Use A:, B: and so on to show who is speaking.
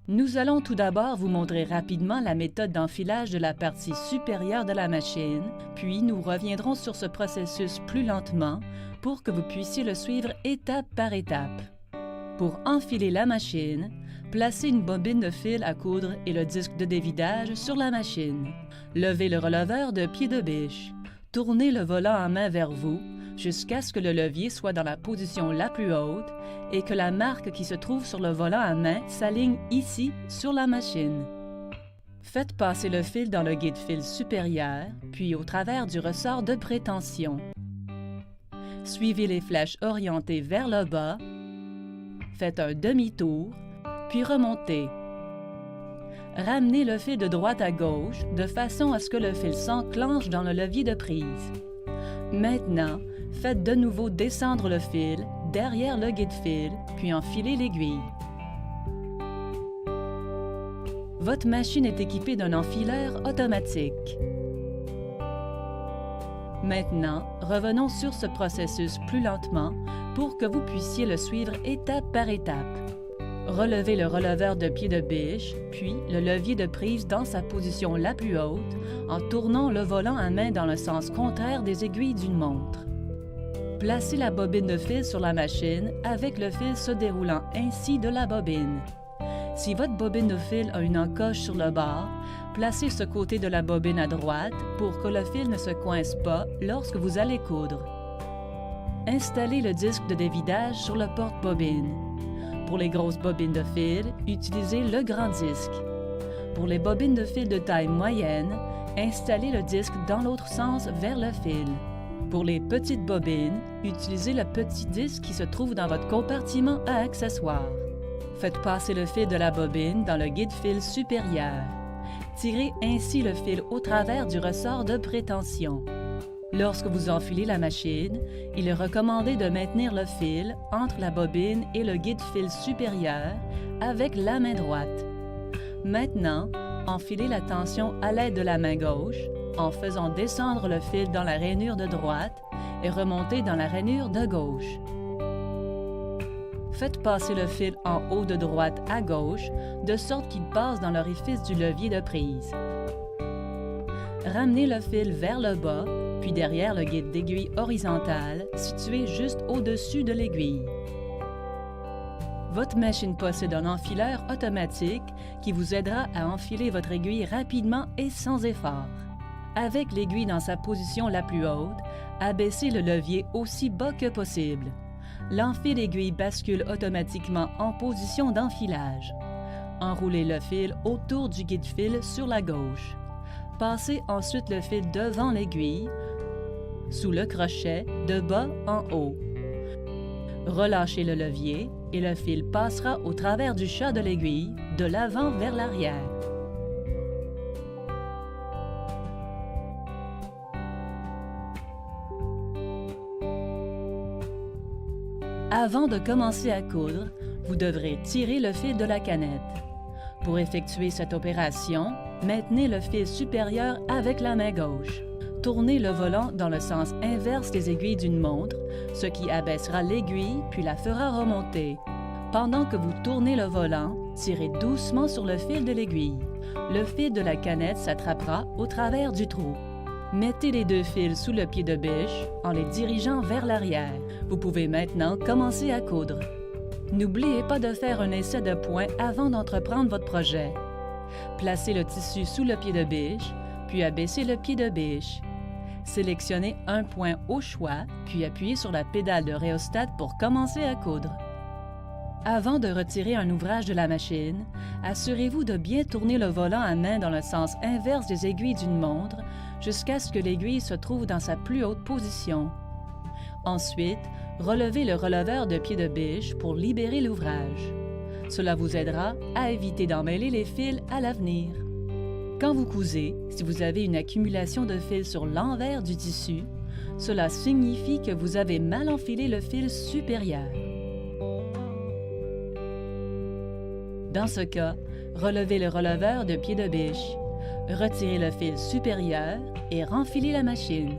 A: Nous allons tout d'abord vous montrer rapidement la méthode d'enfilage de la partie supérieure de la machine, puis nous reviendrons sur ce processus plus lentement pour que vous puissiez le suivre étape par étape. Pour enfiler la machine, placez une bobine de fil à coudre et le disque de dévidage sur la machine. Levez le releveur de pied de biche. Tournez le volant en main vers vous jusqu'à ce que le levier soit dans la position la plus haute et que la marque qui se trouve sur le volant à main s'aligne ici sur la machine. Faites passer le fil dans le guide-fil supérieur, puis au travers du ressort de prétention. Suivez les flèches orientées vers le bas, faites un demi-tour, puis remontez. Ramenez le fil de droite à gauche de façon à ce que le fil s'enclenche dans le levier de prise. Maintenant, faites de nouveau descendre le fil derrière le guide-fil, puis enfilez l'aiguille. Votre machine est équipée d'un enfileur automatique. Maintenant, revenons sur ce processus plus lentement pour que vous puissiez le suivre étape par étape. Relevez le releveur de pied de biche, puis le levier de prise dans sa position la plus haute en tournant le volant à main dans le sens contraire des aiguilles d'une montre. Placez la bobine de fil sur la machine avec le fil se déroulant ainsi de la bobine. Si votre bobine de fil a une encoche sur le bord, placez ce côté de la bobine à droite pour que le fil ne se coince pas lorsque vous allez coudre. Installez le disque de dévidage sur le porte-bobine. Pour les grosses bobines de fil, utilisez le grand disque. Pour les bobines de fil de taille moyenne, installez le disque dans l'autre sens vers le fil. Pour les petites bobines, utilisez le petit disque qui se trouve dans votre compartiment à accessoires. Faites passer le fil de la bobine dans le guide-fil supérieur. Tirez ainsi le fil au travers du ressort de prétention. Lorsque vous enfilez la machine, il est recommandé de maintenir le fil entre la bobine et le guide-fil supérieur avec la main droite. Maintenant, enfilez la tension à l'aide de la main gauche en faisant descendre le fil dans la rainure de droite et remonter dans la rainure de gauche. Faites passer le fil en haut de droite à gauche de sorte qu'il passe dans l'orifice du levier de prise. Ramenez le fil vers le bas puis derrière le guide d'aiguille horizontal situé juste au-dessus de l'aiguille. Votre machine possède un enfileur automatique qui vous aidera à enfiler votre aiguille rapidement et sans effort. Avec l'aiguille dans sa position la plus haute, abaissez le levier aussi bas que possible. L'enfil aiguille bascule automatiquement en position d'enfilage. Enroulez le fil autour du guide-fil sur la gauche. Passez ensuite le fil devant l'aiguille, sous le crochet, de bas en haut. Relâchez le levier et le fil passera au travers du chat de l'aiguille, de l'avant vers l'arrière. Avant de commencer à coudre, vous devrez tirer le fil de la canette. Pour effectuer cette opération, maintenez le fil supérieur avec la main gauche. Tournez le volant dans le sens inverse des aiguilles d'une montre, ce qui abaissera l'aiguille puis la fera remonter. Pendant que vous tournez le volant, tirez doucement sur le fil de l'aiguille. Le fil de la canette s'attrapera au travers du trou. Mettez les deux fils sous le pied de biche en les dirigeant vers l'arrière. Vous pouvez maintenant commencer à coudre. N'oubliez pas de faire un essai de point avant d'entreprendre votre projet. Placez le tissu sous le pied de biche, puis abaissez le pied de biche. Sélectionnez un point au choix, puis appuyez sur la pédale de rhéostat pour commencer à coudre. Avant de retirer un ouvrage de la machine, assurez-vous de bien tourner le volant à main dans le sens inverse des aiguilles d'une montre jusqu'à ce que l'aiguille se trouve dans sa plus haute position. Ensuite, relevez le releveur de pied de biche pour libérer l'ouvrage. Cela vous aidera à éviter d'emmêler les fils à l'avenir. Quand vous cousez, si vous avez une accumulation de fils sur l'envers du tissu, cela signifie que vous avez mal enfilé le fil supérieur. Dans ce cas, relevez le releveur de pied de biche, retirez le fil supérieur et renfilez la machine.